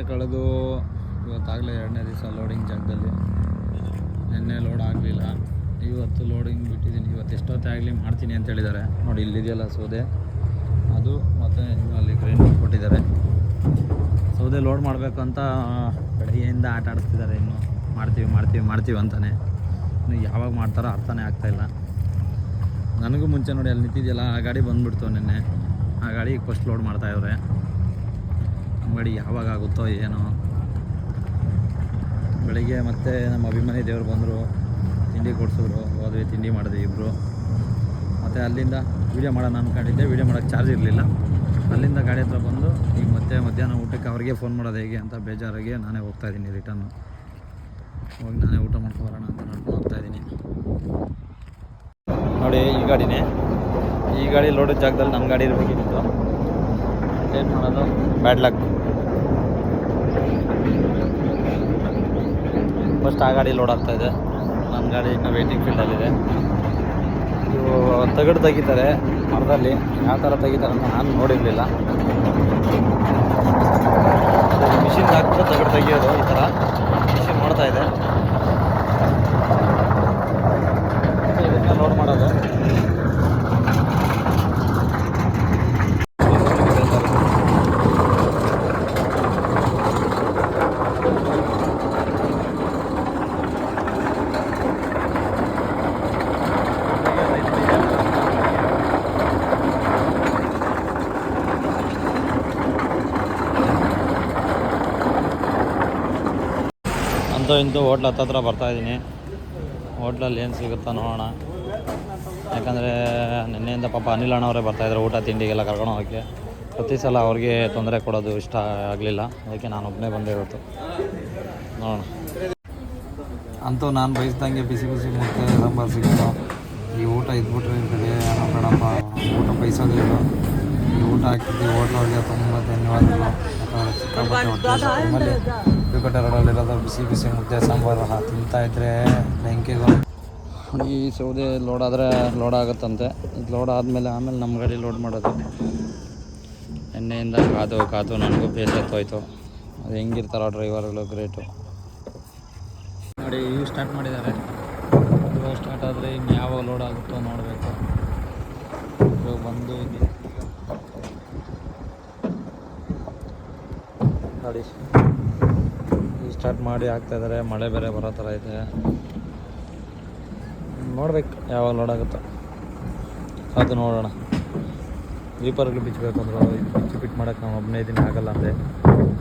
ಕಳೆದು ಇವತ್ತಾಗಲೇ 2ನೇ ದಿವಸ ಲೋಡಿಂಗ್ ಜಾಗದಲ್ಲಿ. ನಿನ್ನೆ ಲೋಡ್ ಆಗಲಿಲ್ಲ, ಇವತ್ತು ಲೋಡಿಂಗ್ ಬಿಟ್ಟಿದ್ದೀನಿ. ಇವತ್ತು ಎಷ್ಟೊತ್ತೇ ಆಗಲಿ ಮಾಡ್ತೀನಿ ಅಂತ ಹೇಳಿದ್ದಾರೆ. ನೋಡಿ ಇಲ್ಲಿದೆಯಲ್ಲ ಸೌದೆ, ಅದು ಮತ್ತು ಅಲ್ಲಿ ಗ್ರೈಂಡರ್ ಕೊಟ್ಟಿದ್ದಾರೆ. ಸೌದೆ ಲೋಡ್ ಮಾಡಬೇಕು ಅಂತ ಬೆಳಗ್ಗೆಯಿಂದ ಆಟ ಆಡಿಸ್ತಿದ್ದಾರೆ. ಇನ್ನು ಮಾಡ್ತೀವಿ ಅಂತಾನೆ. ಇನ್ನು ಯಾವಾಗ ಮಾಡ್ತಾರೋ ಅರ್ಥನೇ ಆಗ್ತಾಯಿಲ್ಲ. ನನಗೂ ಮುಂಚೆ ನೋಡಿ ಅಲ್ಲಿ ನಿಂತಿದೆಯಲ್ಲ ಆ ಗಾಡಿ ಬಂದುಬಿಡ್ತು ನಿನ್ನೆ. ಆ ಗಾಡಿ ಫಸ್ಟ್ ಲೋಡ್ ಮಾಡ್ತಾಯಿವ್ರೆ. ನಮ್ಮ ಗಾಡಿ ಯಾವಾಗ ಆಗುತ್ತೋ ಏನೋ. ಬೆಳಿಗ್ಗೆ ಮತ್ತೆ ನಮ್ಮ ಅಭಿಮಾನಿ ದೇವರು ಬಂದರು, ತಿಂಡಿ ಕೊಡಿಸಿದ್ರು, ಹೋದ್ವಿ, ತಿಂಡಿ ಮಾಡಿದ್ವಿ ಇಬ್ಬರು. ಮತ್ತು ಅಲ್ಲಿಂದ ವೀಡಿಯೋ ಮಾಡೋಣ ಅಂದ್ಕೊಂಡಿದ್ದೆ, ವೀಡಿಯೋ ಮಾಡೋಕ್ಕೆ ಚಾರ್ಜ್ ಇರಲಿಲ್ಲ. ಅಲ್ಲಿಂದ ಗಾಡಿ ಹತ್ರ ಬಂದು ಈಗ ಮತ್ತೆ ಮಧ್ಯಾಹ್ನ ಊಟಕ್ಕೆ ಅವ್ರಿಗೆ ಫೋನ್ ಮಾಡೋದು ಹೇಗೆ ಅಂತ ಬೇಜಾರಾಗಿ ನಾನೇ ಹೋಗ್ತಾಯಿದ್ದೀನಿ. ರಿಟರ್ನು ಹೋಗಿ ನಾನೇ ಊಟ ಮಾಡ್ಕೊಬರೋಣ ಅಂತ ನಡ್ಕೊಂಡು ಹೋಗ್ತಾಯಿದ್ದೀನಿ. ನೋಡಿ ಈ ಗಾಡಿನೇ, ಈ ಗಾಡಿ ಲೋಡಿದ ಜಾಗದಲ್ಲಿ ನಮ್ಮ ಗಾಡಿ ಇರಬೇಕಿತ್ತು. ಏನು ಮಾಡೋದು, ಬ್ಯಾಡ್ ಲಕ್. ಫಸ್ಟ್ ಆ ಗಾಡಿ ಲೋಡ್ ಆಗ್ತಾಯಿದೆ, ನನ್ನ ಗಾಡಿ ಇನ್ನೂ ವೇಟಿಂಗ್ ಫೀಲ್ಡಲ್ಲಿದೆ. ಇವು ತಗಡು ತೆಗಿತಾರೆ ಮರದಲ್ಲಿ, ಯಾವ ಥರ ತೆಗಿತಾರೆ ಅಂತ ನಾನು ನೋಡಿರಲಿಲ್ಲ. ಮಿಷಿನ್ ಹಾಕ್ಬಿಟ್ಟು ತಗಡು ತೆಗಿಯೋದು, ಈ ಥರ ಮಿಷಿನ್ ಮಾಡ್ತಾಯಿದೆ. ಇದನ್ನು ಲೋಡ್ ಮಾಡೋದು. ಇಂದು ಹೋಟ್ಲ್ ಹತ್ತತ್ರ ಬರ್ತಾಯಿದ್ದೀನಿ. ಹೋಟ್ಲಲ್ಲಿ ಏನು ಸಿಗುತ್ತಾ ನೋಡೋಣ. ಯಾಕಂದರೆ ನಿನ್ನೆಯಿಂದ ಪಾಪ ಅನಿಲ್ ಅಣ್ಣವರೇ ಬರ್ತಾಯಿದ್ರು ಊಟ ತಿಂಡಿಗೆಲ್ಲ ಕರ್ಕೊಂಡು ಹೋಗೋಕ್ಕೆ. ಪ್ರತಿ ಸಲ ಅವ್ರಿಗೆ ತೊಂದರೆ ಕೊಡೋದು ಇಷ್ಟ ಆಗಲಿಲ್ಲ, ಅದಕ್ಕೆ ನಾನು ಒಬ್ಬನೇ ಬಂದೆ ಇವತ್ತು. ನೋಡೋಣ. ಅಂತೂ ನಾನು ಬಯಸ್ದಂಗೆ ಬಿಸಿ ಬಿಸಿ ಮುದ್ದೆ ಸಾಂಬಾರು ಸಿಗೋದು. ಈ ಊಟ ಇದ್ಬಿಟ್ರೆ ಈ ಕಡೆ ಏನೋ ಬೇಡಪ್ಪ, ಊಟ ಬಯಸೋದಿಲ್ಲ. ಈ ಊಟ ಹಾಕಿದ್ದೀವಿ ಹೋಟ್ಲವ್ರಿಗೆ ತುಂಬ ಧನ್ಯವಾದಗಳು. ಸಿಕ್ಕಾಪಟ್ಟೆ ವಿಕೋಟೆ ರೋಡಲ್ಲಿರೋದು ಬಿಸಿ ಬಿಸಿ ಮುದ್ದೆ ಸಾಂಬಾರು ತಿಂತಾಯಿದ್ರೆ ಬೆಂಕಿಗೂ. ಈ ಸೌದೆ ಲೋಡ್ ಆಗುತ್ತಂತೆ. ಇದು ಲೋಡ್ ಆದಮೇಲೆ ಆಮೇಲೆ ನಮ್ಮ ಗಾಡಿ ಲೋಡ್ ಮಾಡೋದು. ಎಣ್ಣೆಯಿಂದ ಕಾದು ನನಗೂ ಬೇಸತ್ತೋಯ್ತು. ಅದು ಹೆಂಗಿರ್ತಾರೋ ಡ್ರೈವರ್ಗಳು, ಗ್ರೇಟು. ನೋಡಿ ಈಗ ಸ್ಟಾರ್ಟ್ ಮಾಡಿದ್ದಾರೆ. ಇವಾಗ ಸ್ಟಾರ್ಟ್ ಆದರೆ ಇನ್ನು ಯಾವಾಗ ಲೋಡ್ ಆಗುತ್ತೋ ನೋಡಬೇಕು. ಇವಾಗ ಬಂದು ಇಲ್ಲಿ ನೋಡಿ ಸ್ಟಾರ್ಟ್ ಮಾಡಿ ಹಾಕ್ತಾಯಿದ್ದಾರೆ. ಮಳೆ ಬೇರೆ ಬರೋ ಥರ ಇದೆ. ನೋಡ್ಬೇಕು ಯಾವಾಗ ಲೋಡ್ ಆಗುತ್ತೋ ಅದು ನೋಡೋಣ. ವೀಪರ್ಗಳು ಬಿಚ್ಚಬೇಕು ಅಂದರು, ಬಿಚ್ಚಿ ಫಿಟ್ ಮಾಡೋಕ್ಕೆ ನಾವು ಒಬ್ಬನೇ ದಿನ ಆಗೋಲ್ಲ ಅಂದೆ.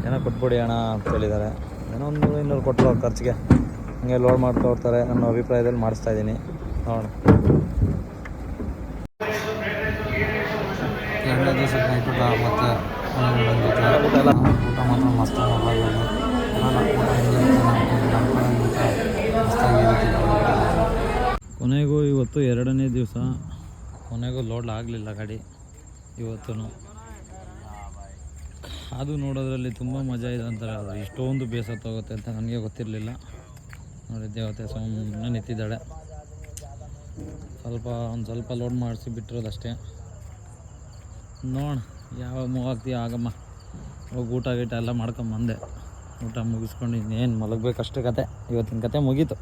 ಏನೋ ಕೊಟ್ಬಿಡಿ ಅಣ್ಣ ಅಂತ ಹೇಳಿದ್ದಾರೆ. ಏನೋ 100-200 ಕೊಟ್ಟರು ಅವ್ರ ಖರ್ಚಿಗೆ ಹಂಗೆ ಲೋಡ್ ಮಾಡ್ಕೊಡ್ತಾರೆ. ನನ್ನ ಅಭಿಪ್ರಾಯದಲ್ಲಿ ಮಾಡಿಸ್ತಾಯಿದ್ದೀನಿ. ನೋಡೋಣ. 2ನೇ ದಿವಸಕ್ಕೆ ನೈಟ್ ಊಟ ಮತ್ತು ಊಟ ಮಾತ್ರ ಮಸ್ತ್ ಮಾಡಲಾಗಿದೆ. ಕೊನೆಗೂ ಇವತ್ತು 2ನೇ ದಿವಸ, ಕೊನೆಗೂ ಲೋಡ್ ಆಗಲಿಲ್ಲ ಗಾಡಿ ಇವತ್ತು. ಅದು ನೋಡೋದ್ರಲ್ಲಿ ತುಂಬ ಮಜಾ ಇದೆ ಅಂತಾರೆ. ಅದು ಇಷ್ಟೊಂದು ಬೇಸತ್ತೋಗುತ್ತೆ ಅಂತ ನನಗೆ ಗೊತ್ತಿರಲಿಲ್ಲ. ನೋಡಿ ದೇವತೆ ಸುಮ್ಮನೆ ನಿಂತಿದ್ದಾಳೆ. ಒಂದು ಸ್ವಲ್ಪ ಲೋಡ್ ಮಾಡಿಸಿ ಬಿಟ್ಟಿರೋದಷ್ಟೇ. ನೋಡೋಣ ಯಾವಾಗ ಮೂವ್ ಆಗ್ತೀಯ ಆಗಮ್ಮ. ಹೋಗಿ ಊಟ ಗೀಟ ಎಲ್ಲ ಮಾಡ್ಕೊಂಬಂದೆ. ಊಟ ಮುಗಿಸ್ಕೊಂಡು ಇನ್ನೇನು ಮಲಗಬೇಕಷ್ಟೇ. ಕತೆ ಇವತ್ತಿನ ಕತೆ ಮುಗೀತು.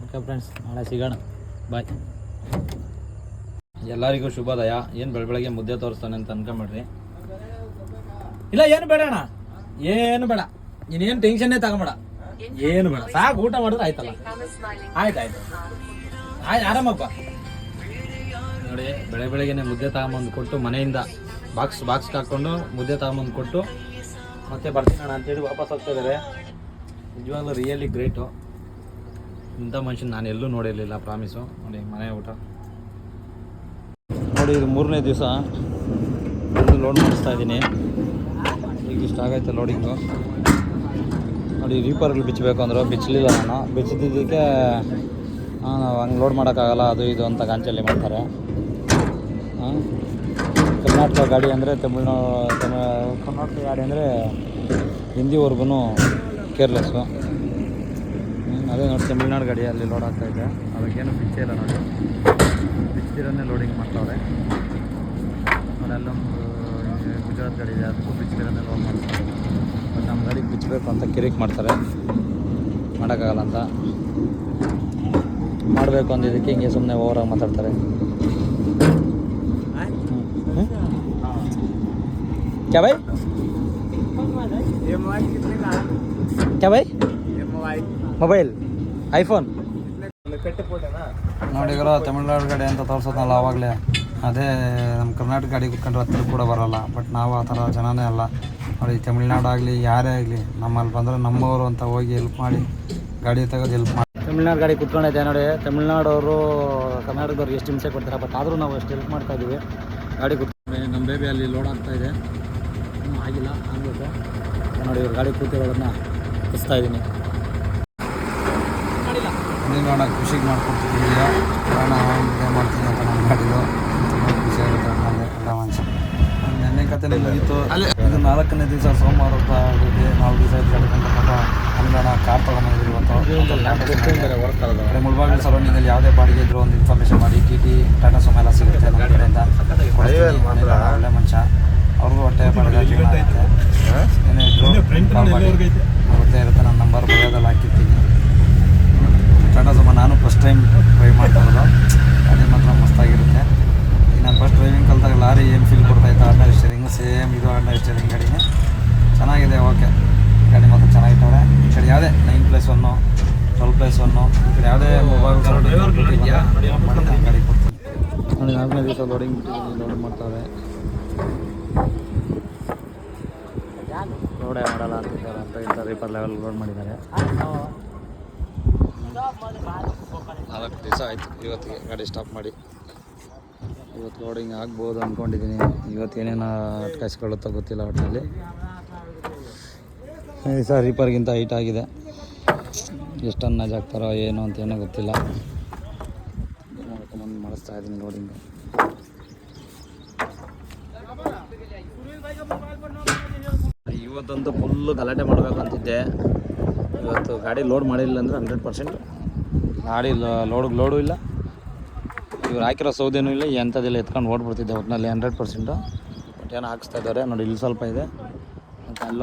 ಓಕೆ ಫ್ರೆಂಡ್ಸ್, ನಾಳೆ ಸಿಗೋಣ. ಬಾಯ್. ಎಲ್ಲರಿಗೂ ಶುಭೋದಯ. ಏನು ಬೆಳಗ್ಗೆ ಮುದ್ದೆ ತೋರಿಸ್ತಾನೆ ಅಂತ ಅನ್ಕೊಂಬಿಡ್ರಿ. ಇಲ್ಲ ಏನು ಬೇಡ ಅಣ್ಣ, ಏನು ಬೇಡ, ನೀನೇನು ಟೆನ್ಷನ್ನೇ ತಗೊಂಬೇಡ, ಏನು ಬೇಡ, ಸಾಕು ಊಟ ಮಾಡಿದ್ರೆ ಆಯ್ತಲ್ಲ. ಆಯ್ತು ಆರಾಮಪ್ಪ. ನೋಡಿ ಬೆಳಗ್ಗೆನೆ ಮುದ್ದೆ ತಗೊಂಬಂದು ಕೊಟ್ಟು, ಮನೆಯಿಂದ ಬಾಕ್ಸ್ ಹಾಕ್ಕೊಂಡು ಮುದ್ದೆ ತಗೊಂಬಂದು ಕೊಟ್ಟು ಮತ್ತೆ ಬರ್ತೀನಿ ಅಣ್ಣ ಅಂತೇಳಿ ವಾಪಸ್ ಹೋಗ್ತಾಯಿದ್ದಾರೆ. ನಿಜವಾಗ್ಲೂ ರಿಯಲಿ ಗ್ರೇಟು. ಇಂಥ ಮನುಷ್ಯನ ನಾನು ಎಲ್ಲೂ ನೋಡಿರಲಿಲ್ಲ, ಪ್ರಾಮಿಸು. ನೋಡಿ ಮನೆ ಊಟ ನೋಡಿ. ಇದು 3ನೇ ದಿವಸ ಲೋಡ್ ಮಾಡಿಸ್ತಾ ಇದ್ದೀನಿ. ಈಗ ಇಷ್ಟ ಆಗೈತೆ ಲೋಡಿಂಗು. ನೋಡಿ ರೀಪರ್ಗಳು ಬಿಚ್ಚಬೇಕು ಅಂದರು, ಬಿಚ್ಚಲಿಲ್ಲ. ನಾನು ಬಿಚ್ಚಿದ್ದಕ್ಕೆ ನಾವು ಹಂಗೆ ಲೋಡ್ ಮಾಡೋಕ್ಕಾಗಲ್ಲ, ಅದು ಇದು ಅಂತ ಗಾಂಚಲ್ಲಿ ಮಾಡ್ತಾರೆ. ಕರ್ನಾಟಕ ಗಾಡಿ ಅಂದರೆ ಕರ್ನಾಟಕ ಗಾಡಿ ಅಂದರೆ ಹಿಂದಿವರೆಗೂ ಕೇರ್ಲೆಸ್ಸು. ಅದೇ ನೋಡಿ ತಮಿಳ್ನಾಡು ಗಾಡಿ ಅಲ್ಲಿ ಲೋಡ್ ಆಗ್ತಾಯಿದೆ. ಅದಕ್ಕೇನು ಬಿಚ್ಚೇ ಇಲ್ಲ ನೋಡಿ, ಬಿಚ್ಚಿರೋನ್ನೇ ಲೋಡಿಂಗ್ ಮಾಡ್ತಾವ್ರೆ. ನೋಡಿ ಅಲ್ಲೊಂದು ಗುಜರಾತ್ ಗಾಡಿ ಇದೆ, ಅದಕ್ಕೂ ಬಿಚ್ಚಿರೋನ್ನೇ ಲೋಡ್ ಮಾಡ್ತಾರೆ. ಮಾಡಿಸ್ಬೇಕು ಅಂತ ಕಿರಿಕ್ ಮಾಡ್ತಾರೆ, ಮಾಡೋಕ್ಕಾಗಲ್ಲ ಅಂತ. ಮಾಡಬೇಕು ಅಂದಿದ್ದಕ್ಕೆ ಹಿಂಗೆ ಸುಮ್ಮನೆ ಓವರಾಗಿ ಮಾತಾಡ್ತಾರೆ. क्या भाई क्या भाई ಮೊಬೈಲ್ ಐಫೋನ್ ನೋಡಿ ಗುರು. ತಮಿಳ್ನಾಡು ಗಾಡಿ ಅಂತ ತೋರಿಸೋದಲ್ಲ ಆವಾಗಲೇ. ಅದೇ ನಮ್ಮ ಕರ್ನಾಟಕ ಗಾಡಿ ಕುತ್ಕೊಂಡ್ರೆ ಹತ್ತಿರ ಕೂಡ ಬರೋಲ್ಲ. ಬಟ್ ನಾವು ಆ ಥರ ಜನನೇ ಅಲ್ಲ ನೋಡಿ. ತಮಿಳ್ನಾಡು ಆಗಲಿ ಯಾರೇ ಆಗಲಿ ನಮ್ಮಲ್ಲಿ ಬಂದರೆ ನಮ್ಮವರು ಅಂತ ಹೋಗಿ ಹೆಲ್ಪ್ ಮಾಡಿ ಗಾಡಿ ತೆಗೆದು ಹೆಲ್ಪ್ ಮಾಡಿ. ತಮಿಳ್ನಾಡು ಗಾಡಿ ಕುತ್ಕೊಂಡೈತೆ ನೋಡಿ. ತಮಿಳ್ನಾಡವರು ಕರ್ನಾಟಕದವ್ರಿಗೆ ಎಷ್ಟು ಹಿಂಸೆ ಕೊಡ್ತಾರೆ, ಬಟ್ ಆದರೂ ನಾವು ಎಷ್ಟು ಹೆಲ್ಪ್ ಮಾಡ್ತಾ ಇದ್ದೀವಿ. ಗಾಡಿ ಕುತ್ಕೊಂಡು ನಮ್ಮ ಬೇಬಿ ಅಲ್ಲಿ ಲೋಡ್ ಆಗ್ತಾ ಇದೆ, ಇನ್ನೂ ಆಗಿಲ್ಲ, ಆಗಬೇಕು ನೋಡಿ. ಇವ್ರು ಗಾಡಿ ಕೂತಿರೋದನ್ನ ಹಚ್ತಾ ಇದ್ದೀನಿ. ನೋಡೋಣ ಖುಷಿಗೆ ಮಾಡ್ಕೊಡ್ತಿದ್ದೀವಿ. ಕಾರಣ ಇದೇ ಮಾಡ್ತೀನಿ ಅಂತ ನಮ್ಮ ಗಾಡಿದು ತುಂಬ ಖುಷಿಯಾಗುತ್ತೆ. ಎಲ್ಲ ಮನುಷ್ಯ ನೆನ್ನೆ ಕತೆ ಮುಗೀತು. ಇದು 4ನೇ ದಿವಸ ಸೋಮವಾರ ಆಗಿದೆ. 4 ದಿವಸ ಆಯ್ತು ಗಾಡಿ ಕಂಡು ಹಂಗಣ ಕಾರ್ ತೊಗೊಂಬಂದಿದ್ರು ಇವತ್ತು. ಮುಳಬಾಗಿಲು ಸರೌಂಡಿಂಗಲ್ಲಿ ಯಾವುದೇ ಬಾಡಿಗೆ ಇದ್ದರೂ ಒಂದು ಇನ್ಫಾರ್ಮೇಷನ್ ಮಾಡಿ. ಟಿ ಟಿ ಟಾಟಾ ಸುಮೋ ಎಲ್ಲ ಸಿಗುತ್ತೆ ನಮ್ಮ ಕಡೆಯಿಂದ. ಒಳ್ಳೆ ಮನುಷ್ಯ, ಅವ್ರಿಗೂ ಹೊಟ್ಟೆ ಪಡೆದ ಜೀವನ ಆಗುತ್ತೆ. ಏನೇ ಇದ್ದರೂ ಗೊತ್ತೇ ಇರುತ್ತೆ. ನನ್ನ ನಂಬರ್ ಬರೆಯೋದಲ್ಲಿ ಹಾಕಿರ್ತೀನಿ. ಟಾಟಾ ಸುಮೋ ನಾನು ಫಸ್ಟ್ ಟೈಮ್ ಡ್ರೈವ್ ಮಾಡ್ತಾ ಇರೋದು. ಗಾಡಿ ಮಾತ್ರ ಮಸ್ತಾಗಿರುತ್ತೆ. ಈಗ ನಾನು ಫಸ್ಟ್ ಡ್ರೈವಿಂಗ್ ಕಲಿತಾಗ ಲಾರಿ ಏನು ಫೀಲ್ ಕೊಡ್ತಾಯಿತ್ತು, ಆರ್ಡಿನರಿ ಸ್ಟೇರಿಂಗು ಸೇಮ್ ಇದು ಆರ್ಡಿನರಿ ಸ್ಟೇರಿಂಗ್ ಗಾಡಿನೇ ಚೆನ್ನಾಗಿದೆ. ಓಕೆ, ಗಾಡಿ ಮಾತ್ರ ಚೆನ್ನಾಗಿಟ್ಟವ್ರೆ. ಈ ಕಡೆ ಯಾವುದೇ 9+1 12+1 ಈ ಕಡೆ ಯಾವುದೇ ಮೊಬೈಲ್ ಗಾಡಿ ಕೊಡ್ತೀನಿ ನೋಡಿ. 4ನೇ ದಿವಸ ಲೋಡಿಂಗ್ ಬಿಟ್ಟಿದ್ದೀನಿ, ಲೋಡ್ ಮಾಡ್ತಾರೆ. ಲೋಡೇ ಮಾಡಲ್ಲ ಅಂತಿದ್ದಾರೆ ಅಂತ ಹೇಳ್ತಾರೆ. 20 ಲೆವೆಲ್ ಲೋಡ್ ಮಾಡಿದ್ದಾರೆ. 4 ದಿವಸ ಆಯಿತು ಇವತ್ತಿಗೆ ಗಾಡಿ ಸ್ಟಾಪ್ ಮಾಡಿ. ಇವತ್ತು ಲೋಡಿಂಗ್ ಆಗ್ಬೋದು ಅಂದ್ಕೊಂಡಿದ್ದೀನಿ. ಇವತ್ತು ಏನೇನು ಅಟ್ಕಾಯಿಸ್ಕೊಳ್ಳುತ್ತೋ ಗೊತ್ತಿಲ್ಲ. ಒಟ್ಟಿನಲ್ಲಿ ಈ ಸಹ ರೀಪರ್ಗಿಂತ ಹೈಟ್ ಆಗಿದೆ. ಎಷ್ಟು ಅನ್ನಾಜ್ ಆಗ್ತಾರೋ ಏನು ಅಂತ ಏನೋ ಗೊತ್ತಿಲ್ಲ. ನೋಡ್ಕೊಂಬಂದು ಮಾಡಿಸ್ತಾ ಇದ್ದೀನಿ ಲೋಡಿಂಗು. ಇವತ್ತಂತೂ ಫುಲ್ಲು ಗಲಾಟೆ ಮಾಡಬೇಕು ಅಂತಿದ್ದೆ. ಇವತ್ತು ಗಾಡಿ ಲೋಡ್ ಮಾಡಿಲ್ಲ ಅಂದರೆ 100% ಗಾಡಿ ಲೋಡು ಇಲ್ಲ. ಇವ್ರು ಹಾಕಿರೋ ಸೌದೆನೂ ಇಲ್ಲ, ಎಂಥದ್ದೆಲ್ಲ ಎತ್ಕೊಂಡು ಓಡ್ಬಿಡ್ತಿದ್ದೆ ಒಟ್ಟಿನಲ್ಲಿ 100%. ಬಟ್ ಏನೋ ಹಾಕಿಸ್ತಾ ಇದ್ದಾರೆ ನೋಡಿ. ಇಲ್ಲಿ ಸ್ವಲ್ಪ ಇದೆ ಮತ್ತು ಅಲ್ಲ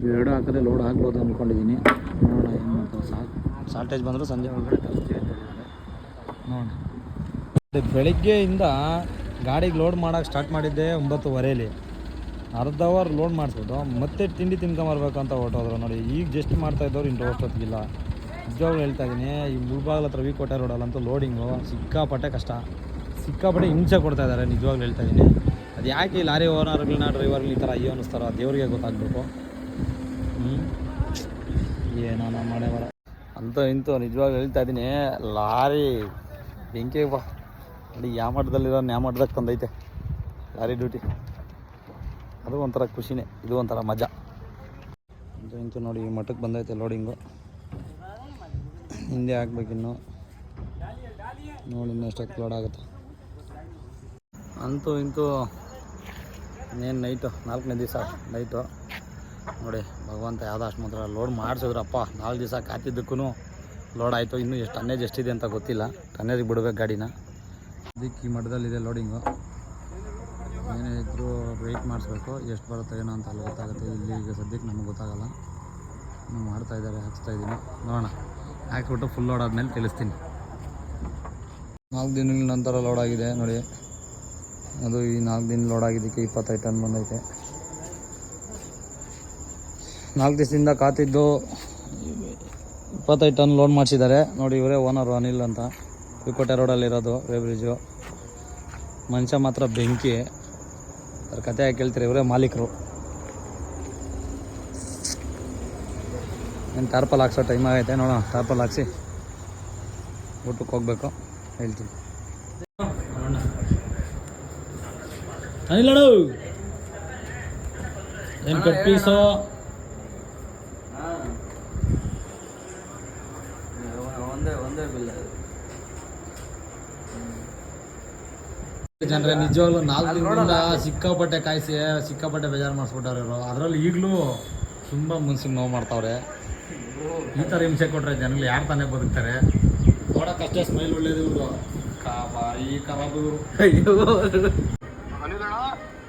ಇವೆರಡು ಹಾಕಿದ್ರೆ ಲೋಡ್ ಆಗ್ಬೋದು ಅಂದ್ಕೊಂಡಿದ್ದೀನಿ. ನೋಡೋಣ ಏನು ಮಾಡ್ತಾರೆ. ಶಾರ್ಟೇಜ್ ಬಂದರೂ ಸಂಜೆ ಒಳಗಡೆ ಕಳಿಸ್ತೀವಿ ಅಂತ ಹೇಳಿದ್ದಾರೆ. ನೋಡೋಣ. ಬೆಳಗ್ಗೆಯಿಂದ ಗಾಡಿಗೆ ಲೋಡ್ ಮಾಡೋಕ್ಕೆ ಸ್ಟಾರ್ಟ್ ಮಾಡಿದ್ದೆ 9:15. ಅರ್ಧ ಅವರ್ ಲೋಡ್ ಮಾಡಿಸ್ಬೋದು, ಮತ್ತೆ ತಿಂಡಿ ತಿನ್ಕೊಂಬರ್ಬೇಕು ಅಂತ ಹೊರಟೋದ್ರು ನೋಡಿ. ಈಗ ಜಸ್ಟ್ ಮಾಡ್ತಾಯಿದ್ದವ್ರು ಇನ್ನು ಅಷ್ಟೊತ್ತಿಗಿಲ್ಲ. ನಿಜವಾಗ್ಲೂ ಹೇಳ್ತಾ ಇದ್ದೀನಿ, ಈ ಮುಳಬಾಗಿಲು ಹತ್ರ ವಿಕೋಟೆ ರೋಡಲ್ಲಂತೂ ಲೋಡಿಂಗು ಸಿಕ್ಕಾಪಟ್ಟೆ ಕಷ್ಟ, ಸಿಕ್ಕಾಪಟ್ಟೆ ಹಿಂಸೆ ಕೊಡ್ತಾಯಿದ್ದಾರೆ. ನಿಜವಾಗ್ಲೂ ಹೇಳ್ತಾ ಇದ್ದೀನಿ. ಅದು ಯಾಕೆ ಈ ಲಾರಿ ಓನರ್ಗಳನ್ನ ಡ್ರೈವರ್ಗಳು ಈ ಥರ ಅಯ್ಯೋ ಅನ್ನಿಸ್ತಾರೋ ದೇವ್ರಿಗೆ ಗೊತ್ತಾಗಬೇಕು. ಏನೋ ಮಾಡೇ ಬರ ಅಂತೂ ಇಂತೂ ನಿಜವಾಗ್ಲೂ ಹೇಳ್ತಾ ಇದ್ದೀನಿ. ಲಾರಿ ಬೆಂಕಿ ಬಾ ಅಲ್ಲಿ ಯಾವ ಮಟ್ಟದಲ್ಲಿರೋ ನ್ಯಾ ಮಟ್ಟದಾಗ ತಂದೈತೆ ಲಾರಿ ಡ್ಯೂಟಿ. ಅದು ಒಂಥರ ಖುಷಿನೇ, ಇದು ಒಂಥರ ಮಜಾ. ಅಂತೂ ಇಂತೂ ನೋಡಿ ಈ ಮಟ್ಟಕ್ಕೆ ಬಂದೈತೆ ಲೋಡಿಂಗು. ಹಿಂದೆ ಹಾಕ್ಬೇಕಿನ್ನು ನೋಡಿ ಇನ್ನೆಷ್ಟೊತ್ತು ಲೋಡ್ ಆಗುತ್ತೆ. ಅಂತೂ ಇಂತೂ ಇನ್ನೇನು ನೈಟು 4ನೇ ದಿವಸ ನೈಟು ನೋಡಿ. ಭಗವಂತ ಯಾವುದೋ ಅಷ್ಟು ಮಾತ್ರ ಲೋಡ್ ಮಾಡಿಸಿದ್ರಪ್ಪ. 4 ದಿವಸ ಕಾತಿದ್ದಕ್ಕೂ ಲೋಡ್ ಆಯಿತು. ಇನ್ನೂ ಎಷ್ಟು ಟನ್ನೇಜ್ ಎಷ್ಟಿದೆ ಅಂತ ಗೊತ್ತಿಲ್ಲ. ಟನ್ನೇಜಿಗೆ ಬಿಡಬೇಕು ಗಾಡಿನ. ಅದಕ್ಕೆ ಈ ಮಟ್ಟದಲ್ಲಿದೆ ಲೋಡಿಂಗು. ಏನೇ ಇದ್ದರೂ ವೆಯ್ಟ್ ಮಾಡಿಸ್ಬೇಕು, ಎಷ್ಟು ಬರುತ್ತೆ ಏನೋ ಅಂತ ಅಲ್ಲಿ ಗೊತ್ತಾಗುತ್ತೆ. ಇಲ್ಲಿ ಈಗ ಸದ್ಯಕ್ಕೆ ನಮಗೆ ಗೊತ್ತಾಗಲ್ಲ. ಇನ್ನೂ ಮಾಡ್ತಾಯಿದ್ದಾರೆ, ಹಾಕ್ಸ್ತಾಯಿದ್ದೀನಿ. ನೋಡೋಣ, ಹಾಕಿಬಿಟ್ಟು ಫುಲ್ ಲೋಡ್ ಆದಮೇಲೆ ತಿಳಿಸ್ತೀನಿ. 4 ದಿನಗಳ ನಂತರ ಲೋಡ್ ಆಗಿದೆ ನೋಡಿ. ಅದು ಈ 4 ದಿನ ಲೋಡ್ ಆಗಿದ್ದಕ್ಕೆ 25 ಟನ್ ಬಂದೈತೆ. 4 ದಿವಸದಿಂದ ಕಾತಿದ್ದು 25 ಟನ್ ಲೋಡ್ ಮಾಡಿಸಿದ್ದಾರೆ ನೋಡಿ. ಇವರೇ ಓನರು ಅನಿಲ್ ಅಂತ, ವಿಕೋಟೆ ರೋಡಲ್ಲಿರೋದು ವೇಬ್ರಿಡ್ಜು. ಮನುಷ್ಯ ಮಾತ್ರ ಬೆಂಕಿ. ಅದ್ರ ಕತೆ ಯಾಕೆ ಹೇಳ್ತಾರೆ, ಇವರೇ ಮಾಲೀಕರು. ಏನು ಟಾರ್ಪಲ್ ಹಾಕ್ಸೋ ಟೈಮ್ ಆಗೈತೆ. ನೋಡೋಣ, ಟಾರ್ಪಲ್ ಹಾಕ್ಸಿ ಊಟಕ್ಕೆ ಹೋಗ್ಬೇಕು, ಹೇಳ್ತೀನಿ. ಅನಿಲಣ್ಣ ಏನು ಕಟ್ ಪೀಸು ಒಂದೇ ಬಿಲ್. ಜನರೇ ನಿಜವಾಗ್ಲೂ 4 ದಿನದಿಂದ ಸಿಕ್ಕಾಪಟ್ಟೆ ಕಾಯಿಸಿ ಸಿಕ್ಕಾಪಟ್ಟೆ ಬೇಜಾರು ಮಾಡಿಸ್ಬಿಟ್ಟವ್ರು ಇವರು. ಅದರಲ್ಲಿ ಈಗಲೂ ತುಂಬ ಮನ್ಸಿಗೆ ನೋವು ಮಾಡ್ತಾವ್ರೆ. ಈ ಥರ ಹಿಂಸೆ ಕೊಟ್ಟರೆ ಜನಗಳು ಯಾರು ತಾನೇ ಬದುಕ್ತಾರೆ? ನೋಡೋಕ್ಕಷ್ಟೇ ಸ್ಮೈಲ್ ಒಳ್ಳೇದು ಇವರು, ಈ ಕಬಾಬು ಇವರು.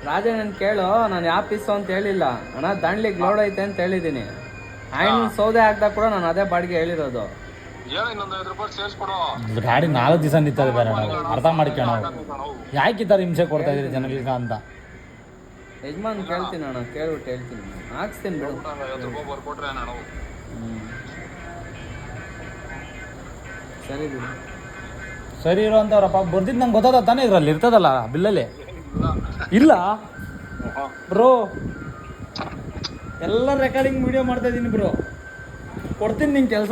ರಾಜ ನಾನು ಕೇಳು, ನಾನು ಯಾವ ಪೀಸು ಅಂತ ಹೇಳಿಲ್ಲ ಅಣ್ಣ. ದಾಂಡ್ಲಿಗೆ ಲೋಡ್ ಐತೆ ಅಂತ ಹೇಳಿದ್ದೀನಿ. ಆಯ್ನು ಸೌದೆ ಹಾಕ್ದಾಗ ಕೂಡ ನಾನು ಅದೇ ಬಾಡಿಗೆ ಹೇಳಿರೋದು. ಗಾಡಿ 4 ದಿವಸ ನಿಂತದೆ ಬೇರೆ, ನಾವು ಅರ್ಥ ಮಾಡ್ಕೊಳ್ಳೋ ಯಾಕೆ ಈ ಥರ ಹಿಂಸೆ ಕೊಡ್ತಾ ಇದ್ದೀರಿ ಜನಗಳಿಗೆ ಅಂತ. ಯಜಮಾನ್ ಕೇಳ್ತೀನಿ ಅಣ್ಣ, ಕೇಳ್ಬಿಟ್ಟು ಹೇಳ್ತೀನಿ, ಹಾಕ್ಸ್ತೀನಿ ಬಿಡು. ಸರಿ ಬಿಡು. ಸರಿ ಇರೋ ಅಂತವ್ರಪ್ಪ ಬರ್ದಿದ್ದು ನಂಗೆ ಗೊತ್ತಾದ ತಾನೇ, ಇದ್ರಲ್ಲಿ ಇರ್ತದಲ್ಲ ಬಿಲ್ಲಲ್ಲಿ. ಇಲ್ಲ ಬ್ರೋ, ಎಲ್ಲ ರೆಕಾರ್ಡಿಂಗ್ ವಿಡಿಯೋ ಮಾಡ್ತಾ ಇದ್ದೀನಿ ಬ್ರೋ, ಕೊಡ್ತೀನಿ ನಿಂಗೆ ಕೆಲಸ.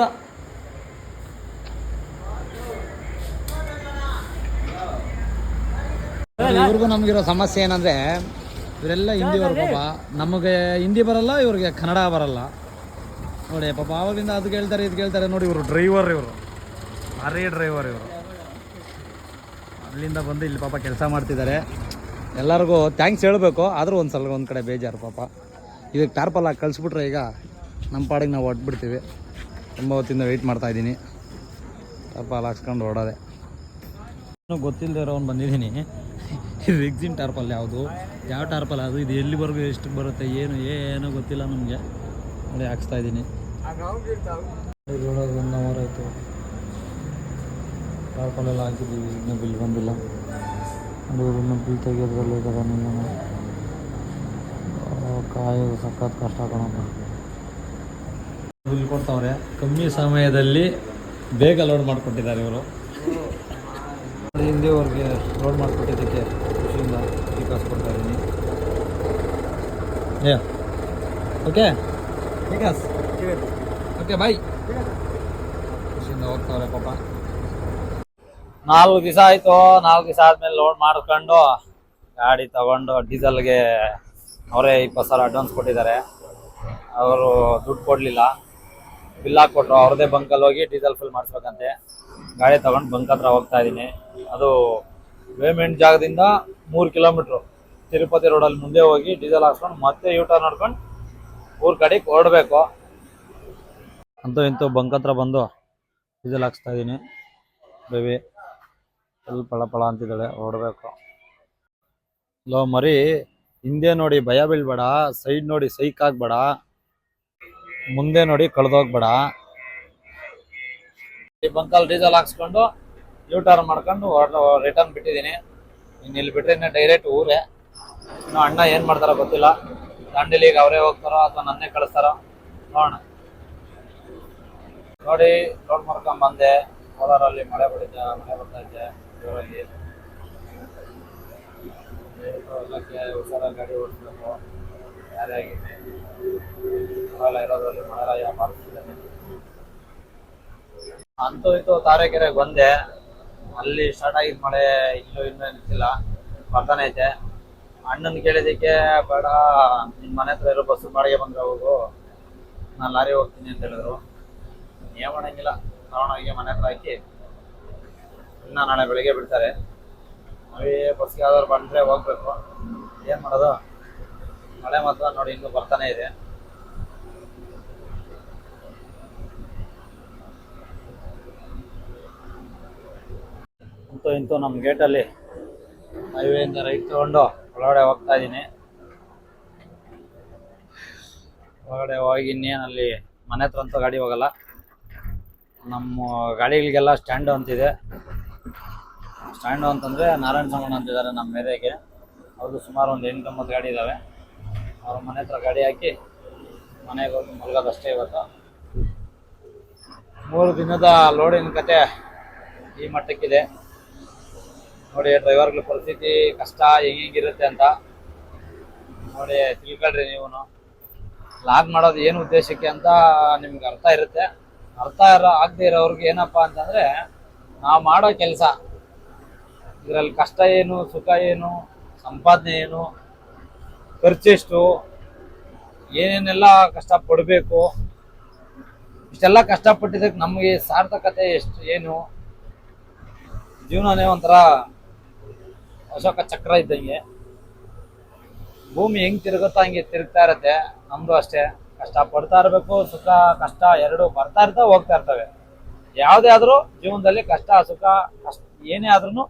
ಇವ್ರಿಗೂ ನಮಗಿರೋ ಸಮಸ್ಯೆ ಏನಂದರೆ ಇವರೆಲ್ಲ ಹಿಂದಿಯವರು ಪಾಪ, ನಮಗೆ ಹಿಂದಿ ಬರಲ್ಲ, ಇವ್ರಿಗೆ ಕನ್ನಡ ಬರಲ್ಲ ನೋಡಿ ಪಾಪ. ಆವಾಗಿಂದ ಅದು ಕೇಳ್ತಾರೆ ಇದು ಕೇಳ್ತಾರೆ ನೋಡಿ. ಇವರು ಡ್ರೈವರ್, ಇವರು ಭಾರಿ ಡ್ರೈವರ್ ಇವರು. ಅಲ್ಲಿಂದ ಬಂದು ಇಲ್ಲಿ ಪಾಪ ಕೆಲಸ ಮಾಡ್ತಿದ್ದಾರೆ. ಎಲ್ಲರಿಗೂ ಥ್ಯಾಂಕ್ಸ್ ಹೇಳಬೇಕು, ಆದರೂ ಒಂದು ಕಡೆ ಬೇಜಾರು ಪಾಪ. ಇದಕ್ಕೆ ಟಾರ್ಪಲ್ ಹಾಕಿ ಕಳಿಸ್ಬಿಟ್ರೆ ಈಗ ನಮ್ಮ ಪಾಡಿಗೆ ನಾವು ಹೊಟ್ಬಿಡ್ತೀವಿ. ತುಂಬ ಹೊತ್ತಿಂದ ವೆಯ್ಟ್ ಮಾಡ್ತಾಯಿದ್ದೀನಿ, ಟಾರ್ಪಲ್ ಹಾಕ್ಸ್ಕೊಂಡು ಹೊಡೋದೆ. ಇನ್ನೂ ಗೊತ್ತಿಲ್ಲದೆ ಇರೋನು ಬಂದಿದ್ದೀನಿ. ಇದು ಎಕ್ಸಿನ್ ಟಾರ್ಪಲ್ ಯಾವುದು, ಯಾವ ಟಾರ್ಪಲ್ ಅದು, ಇದು ಎಲ್ಲಿವರೆಗೂ ಎಷ್ಟು ಬರುತ್ತೆ ಏನೂ ಗೊತ್ತಿಲ್ಲ ನಮಗೆ. ನೋಡಿ ಹಾಕ್ಸ್ತಾ ಇದ್ದೀನಿ. 1 ಅವರ್ ಆಯಿತು, ಟಾರ್ಪಲೆಲ್ಲ ಹಾಕಿದ್ದೀವಿ, ಇನ್ನೂ ಬಿಲ್ ಬಂದಿಲ್ಲ. ಇನ್ನೂ ಬಿಲ್ ತೆಗೆಯೋದ್ರಲ್ಲೂ ಇದ್ದಾರೆ. ನೀವು ಕಾಯೋದು ಸಖತ್ ಕಷ್ಟ ಕಣಪ್ಪ. ಬಿಲ್ ಕೊಡ್ತಾವ್ರೆ, ಕಮ್ಮಿ ಸಮಯದಲ್ಲಿ ಬೇಗ ಲೋಡ್ ಮಾಡಿಕೊಟ್ಟಿದ್ದಾರೆ ಇವರು. ಹಿಂದೆವರೆಗೆ ಲೋಡ್ ಮಾಡಿಕೊಟ್ಟಿದ್ದಕ್ಕೆ ಖುಷಿಯಿಂದ ವಿಕಾಸ್ ಕೊಡ್ತಾ ಇದ್ದೀನಿ. Okay Vikas, okay bye. ಖುಷಿಯಿಂದ ಹೋಗ್ತಾವ್ರೆ ಪಾಪ. 4 ದಿವಸ ಆಯಿತು. 4 ದಿವಸ ಆದಮೇಲೆ ಲೋಡ್ ಮಾಡ್ಕೊಂಡು ಗಾಡಿ ತಗೊಂಡು ಡೀಸೆಲ್ಗೆ ಅವರೇ 20,000 ಅಡ್ವಾನ್ಸ್ ಕೊಟ್ಟಿದ್ದಾರೆ. ಅವರು ದುಡ್ಡು ಕೊಡಲಿಲ್ಲ, ಬಿಲ್ ಹಾಕ್ಕೊಟ್ರು. ಅವ್ರದ್ದೇ ಬಂಕಲ್ಲಿ ಹೋಗಿ ಡೀಸೆಲ್ ಫಿಲ್ ಮಾಡಿಸ್ಬೇಕಂತೆ. ಗಾಡಿ ತಗೊಂಡು ಬಂಕ್ ಹತ್ರ ಹೋಗ್ತಾ ಇದ್ದೀನಿ. ಅದು ಪೇಮೆಂಟ್ ಜಾಗದಿಂದ 3 ಕಿಲೋಮೀಟ್ರು ತಿರುಪತಿ ರೋಡಲ್ಲಿ ಮುಂದೆ ಹೋಗಿ ಡೀಸೆಲ್ ಹಾಕ್ಸ್ಕೊಂಡು ಮತ್ತೆ ಯೂಟರ್ನ್ ನೋಡ್ಕೊಂಡು ಊರ ಕಡೆಗೆ ಹೊರಡಬೇಕು. ಅಂತೂ ಇಂತೂ ಬಂಕ್ ಹತ್ರ ಬಂದು ಡೀಸೆಲ್ ಹಾಕ್ಸ್ತಾ ಇದ್ದೀನಿ. ಬೇಬಿ ಸ್ವಲ್ಪ ಪಳ ಅಂತಿದ್ದಾಳೆ, ಹೊರಡಬೇಕು. ಲೋ ಮರಿ, ಹಿಂದೆ ನೋಡಿ ಭಯ ಬೀಳ್ಬೇಡ, ಸೈಡ್ ನೋಡಿ ಸೈಕ್ ಆಗ್ಬೇಡ, ಮುಂದೆ ನೋಡಿ ಕಳೆದೋಗ್ಬೇಡ. ಈ ಬಂಕಲ್ಲಿ ಡೀಸೆಲ್ ಹಾಕ್ಸ್ಕೊಂಡು ಯೂಟರ್ನ್ ಮಾಡ್ಕೊಂಡು ರಿಟರ್ನ್ ಬಿಟ್ಟಿದ್ದೀನಿ. ಇನ್ನು ಇಲ್ಲಿ ಬಿಟ್ಟರೆ ಇನ್ನು ಡೈರೆಕ್ಟ್ ಊರೇ. ಇನ್ನು ಅಣ್ಣ ಏನು ಮಾಡ್ತಾರೋ ಗೊತ್ತಿಲ್ಲ, ದಾಂಡೇಲಿಗೆ ಅವರೇ ಹೋಗ್ತಾರೋ ಅಥವಾ ನನ್ನೇ ಕಳಿಸ್ತಾರೋ ನೋಡೋಣ. ನೋಡಿ ರೋಡ್ ಮಾಡ್ಕೊಂಡು ಬಂದೆ. ಕೋಲಾರಲ್ಲಿ ಮಳೆ ಬರ್ತಾ ಇದೆ ಜೋರಾಗಿ. ಎಲ್ಲಕ್ಕೆ ಹುಷಾರಾಗಿ ಗಾಡಿ ಓಡಿಸ್ಬೇಕು. ಯಾರೇ ಆಗಿದೆ ಮಳೆ ಇರೋದ್ರಲ್ಲಿ ಮಳೆ ವ್ಯಾಪಾರಿಸ್ತಿದ್ದೇನೆ. ಅಂತೂ ಇತ್ತು ತಾರೆಕೆರೆಗೆ ಬಂದೆ. ಅಲ್ಲಿ ಸ್ಟಾರ್ಟ್ ಆಗಿದ್ದ ಮಳೆ ಇನ್ನೂ ನಿಂತಿಲ್ಲ, ಬರ್ತಾನೆ ಐತೆ. ಅಣ್ಣನ ಕೇಳಿದ್ದಕ್ಕೆ ಬೇಡ, ನಿನ್ನ ಮನೆ ಹತ್ರ ಇರೋ ಬಸ್ಸು ಬಾಡಿಗೆ ಬಂದರೆ ಹೋಗು, ನಾನು ಲಾರಿ ಹೋಗ್ತೀನಿ ಅಂತ ಹೇಳಿದ್ರು. ಏನು ಮಾಡೋಂಗಿಲ್ಲ, ತಗೊಂಡೋಗಿ ಮನೆ ಹತ್ರ ಹಾಕಿ ಇನ್ನು ನಾಳೆ ಬೆಳಿಗ್ಗೆ ಬಿಡ್ತಾರೆ. ಅವೇ ಬಸ್ಗೆ ಯಾವ್ದಾದ್ರು ಬಂದರೆ ಹೋಗ್ಬೇಕು. ಏನು ಮಾಡೋದು, ಮಳೆ ಮಾತ್ರ ನೋಡಿ ಇನ್ನೂ ಬರ್ತಾನೆ ಇದೆ. ಇಂತೂ ನಮ್ಮ ಗೇಟಲ್ಲಿ ಹೈವೇಯಿಂದ ರೈಟ್ ತಗೊಂಡು ಒಳಗಡೆ ಹೋಗ್ತಾ ಇದ್ದೀನಿ. ಒಳಗಡೆ ಹೋಗಿ ಇನ್ನೇನಲ್ಲಿ ಮನೆ ಹತ್ರ ಅಂತೂ ಗಾಡಿ ಹೋಗಲ್ಲ. ನಮ್ಮ ಗಾಡಿಗಳಿಗೆಲ್ಲ ಸ್ಟ್ಯಾಂಡು ಅಂತಿದೆ. ಸ್ಟ್ಯಾಂಡು ಅಂತಂದರೆ ನಾರಾಯಣ ಸಾಮಾನು ಅಂತಿದ್ದಾರೆ ನಮ್ಮ ಮೇರೆಗೆ. ಅವ್ರದ್ದು ಸುಮಾರು ಒಂದು 8-9 ಗಾಡಿ ಇದ್ದಾವೆ. ಅವ್ರ ಮನೆ ಹತ್ರ ಗಾಡಿ ಹಾಕಿ ಮನೆಗೆ ಹೋಗಿ ಮಲಗೋದಷ್ಟೇ ಇವತ್ತು. 3 ದಿನದ ಲೋಡಿನ ಕತೆ ಈ ಮಟ್ಟಕ್ಕಿದೆ ನೋಡಿ. ಡ್ರೈವರ್ಗಳ ಪರಿಸ್ಥಿತಿ ಕಷ್ಟ ಹೆಂಗಿರುತ್ತೆ ಅಂತ ನೋಡಿ, ತಿಳ್ಕೊಳ್ರಿ ನೀವು. ಲಾಗ್ ಮಾಡೋದು ಏನು ಉದ್ದೇಶಕ್ಕೆ ಅಂತ ನಿಮ್ಗೆ ಅರ್ಥ ಇರುತ್ತೆ. ಅರ್ಥ ಆಗದೆ ಇರೋವ್ರಿಗೆ ಏನಪ್ಪ ಅಂತಂದರೆ, ನಾವು ಮಾಡೋ ಕೆಲಸ ಇದರಲ್ಲಿ ಕಷ್ಟ ಏನು, ಸುಖ ಏನು, ಸಂಪಾದನೆ ಏನು, ಖರ್ಚೆಷ್ಟು, ಏನೇನೆಲ್ಲ ಕಷ್ಟಪಡಬೇಕು, ಇಷ್ಟೆಲ್ಲ ಕಷ್ಟಪಟ್ಟಿದ್ದಕ್ಕೆ ನಮಗೆ ಸಾರ್ಥಕತೆ ಎಷ್ಟು ಏನು. ಜೀವನನೇ ಒಂಥರ ಅಶೋಕ ಚಕ್ರ ಇದ್ದಂಗೆ. ಭೂಮಿ ಹೆಂಗೆ ತಿರುಗುತ್ತಾ ಹಂಗೆ ತಿರುಗ್ತಾ ಇರುತ್ತೆ. ನಮ್ಮದು ಅಷ್ಟೇ, ಕಷ್ಟ ಪಡ್ತಾ ಇರಬೇಕು. ಸುಖ ಕಷ್ಟ ಎರಡೂ ಬರ್ತಾ ಇರ್ತವೆ, ಹೋಗ್ತಾ ಇರ್ತವೆ. ಯಾವುದೇ ಆದರೂ ಜೀವನದಲ್ಲಿ ಕಷ್ಟ ಸುಖ ಏನೇ ಆದ್ರೂ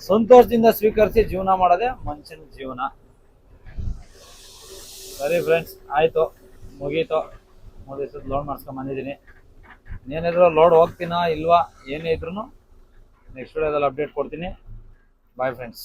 ಸಂತೋಷದಿಂದ ಸ್ವೀಕರಿಸಿ ಜೀವನ ಮಾಡೋದೇ ಮನುಷ್ಯನ ಜೀವನ. ಸರಿ ಫ್ರೆಂಡ್ಸ್, ಆಯಿತು, ಮುಗೀತು. 3 ದಿವಸದ ಲೋಡ್ ಮಾಡಿಸ್ಕೊಂಡು ಬಂದಿದ್ದೀನಿ. ಏನಿದ್ರು ಲೋಡ್ ಹೋಗ್ತೀನಾ ಇಲ್ವಾ ಏನೇ ಇದ್ರೂ ನೆಕ್ಸ್ಟ್ ವಿಡಿಯೋದಲ್ಲಿ ಅಪ್ಡೇಟ್ ಕೊಡ್ತೀನಿ. Bye friends.